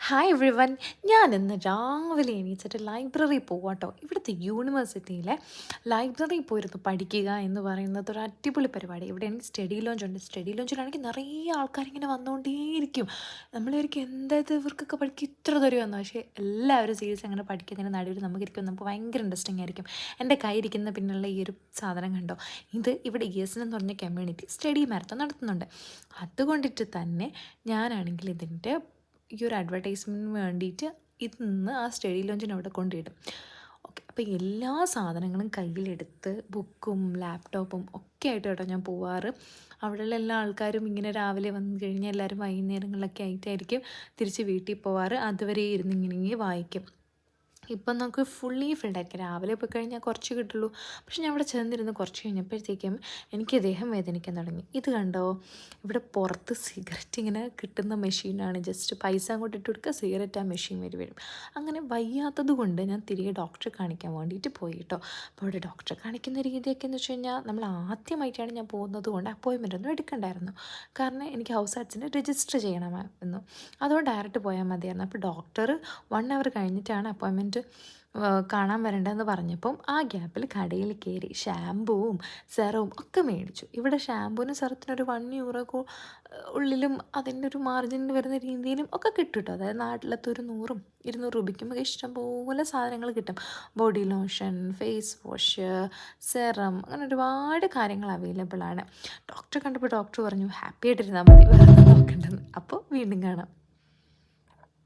Hi every one. ഞാൻ ഇന്ന് രാവിലെ എണീച്ചിട്ട് ലൈബ്രറി പോവാട്ടോ. ഇവിടുത്തെ യൂണിവേഴ്സിറ്റിയിലെ ലൈബ്രറി പോയിരുന്നു പഠിക്കുക എന്ന് പറയുന്നത് ഒരു അടിപൊളി പരിപാടി. ഇവിടെ എനിക്ക് സ്റ്റഡി ലോഞ്ച് ഉണ്ട്. സ്റ്റഡി ലോഞ്ചിലാണെങ്കിൽ നിറയെ ആൾക്കാരിങ്ങനെ വന്നുകൊണ്ടേയിരിക്കും. നമ്മളായിരിക്കും എന്തായത് ഇവർക്കൊക്കെ പഠിക്കുക ഇത്ര തരുമെന്ന്. പക്ഷേ എല്ലാവരും സീരിയസ് അങ്ങനെ പഠിക്കുന്നതിന് നടുവിൽ നമുക്ക് ഭയങ്കര ഇൻട്രസ്റ്റിംഗ് ആയിരിക്കും. എൻ്റെ കയ്യിരിക്കുന്ന പിന്നുള്ള ഈ ഒരു സാധനം കണ്ടോ, ഇത് ഇവിടെ ESN എന്ന് പറഞ്ഞ കമ്മ്യൂണിറ്റി സ്റ്റഡി മാരത്തോൺ നടത്തുന്നുണ്ട്. അതുകൊണ്ടിട്ട് തന്നെ ഞാനാണെങ്കിൽ ഇതിൻ്റെ ഈ ഒരു അഡ്വർടൈസ്മെൻറ്റിന് വേണ്ടിയിട്ട് ഇന്ന് ആ സ്റ്റഡി ലോഞ്ചിന് അവിടെ കൊണ്ടിടും. ഓക്കെ, അപ്പോൾ എല്ലാ സാധനങ്ങളും കയ്യിലെടുത്ത് ബുക്കും ലാപ്ടോപ്പും ഒക്കെ ആയിട്ട് കേട്ടോ ഞാൻ പോവാറ്. അവിടെയുള്ള എല്ലാ ആൾക്കാരും ഇങ്ങനെ രാവിലെ വന്നു കഴിഞ്ഞാൽ എല്ലാവരും വൈകുന്നേരങ്ങളിലൊക്കെ ആയിട്ടായിരിക്കും തിരിച്ച് വീട്ടിൽ പോവാറ്. അതുവരെ ഇരുന്ന് ഇങ്ങനെ വായിക്കും. ഇപ്പം നമുക്ക് ഫുള്ളി ഫിൽഡായിരിക്കും. രാവിലെ പോയി കഴിഞ്ഞാൽ കുറച്ച് കിട്ടുള്ളൂ. പക്ഷെ ഞാൻ അവിടെ ചെന്നിരുന്ന് കുറച്ച് കഴിഞ്ഞപ്പോഴത്തേക്കും എനിക്ക് ദേഹം വേദനിക്കാൻ തുടങ്ങി. ഇത് കണ്ടോ, ഇവിടെ പുറത്ത് സിഗരറ്റ് ഇങ്ങനെ കിട്ടുന്ന മെഷീനാണ്. ജസ്റ്റ് പൈസ അങ്ങോട്ട് ഇട്ട് കൊടുക്കുക, സിഗരറ്റ് ആ മെഷീൻ വരും. അങ്ങനെ വയ്യാത്തത് കൊണ്ട് ഞാൻ തിരികെ ഡോക്ടറെ കാണിക്കാൻ വേണ്ടിയിട്ട് പോയി കേട്ടോ. അപ്പോൾ അവിടെ ഡോക്ടറെ കാണിക്കുന്ന രീതിയൊക്കെ എന്ന് വെച്ച് കഴിഞ്ഞാൽ നമ്മൾ ആദ്യമായിട്ടാണ് ഞാൻ പോകുന്നത് കൊണ്ട് അപ്പോയിൻമെൻ്റ് ഒന്നും എടുക്കണ്ടായിരുന്നു. കാരണം എനിക്ക് ഹൗസ് ആർട്സിന് രജിസ്റ്റർ ചെയ്യണമായിരുന്നു. അതുകൊണ്ട് ഡയറക്റ്റ് പോയാൽ മതിയായിരുന്നു. അപ്പോൾ ഡോക്ടർ 1 അവർ കഴിഞ്ഞിട്ടാണ് അപ്പോയിൻമെൻറ്റ് കാണാൻ വരേണ്ടതെന്ന് പറഞ്ഞപ്പം ആ ഗ്യാപ്പിൽ കടയിൽ കയറി ഷാമ്പുവും സെറവും ഒക്കെ മേടിച്ചു. ഇവിടെ ഷാമ്പൂവിനും സെറത്തിനൊരു €1 ഉള്ളിലും അതിൻ്റെ ഒരു മാർജിനിൽ വരുന്ന രീതിയിലും ഒക്കെ കിട്ടും കേട്ടോ. അതായത് നാട്ടിലത്തെ ഒരു 100-200 രൂപയ്ക്കും ഇഷ്ടംപോലെ സാധനങ്ങൾ കിട്ടും. Body lotion, face wash, serum, അങ്ങനെ ഒരുപാട് കാര്യങ്ങൾ അവൈലബിൾ ആണ്. ഡോക്ടറെ കണ്ടപ്പോൾ ഡോക്ടർ പറഞ്ഞു ഹാപ്പി ആയിട്ടിരുന്നാൽ മതി, വേറെ ഒന്നും നോക്കണ്ടെന്ന്. അപ്പോൾ വീണ്ടും കാണാം.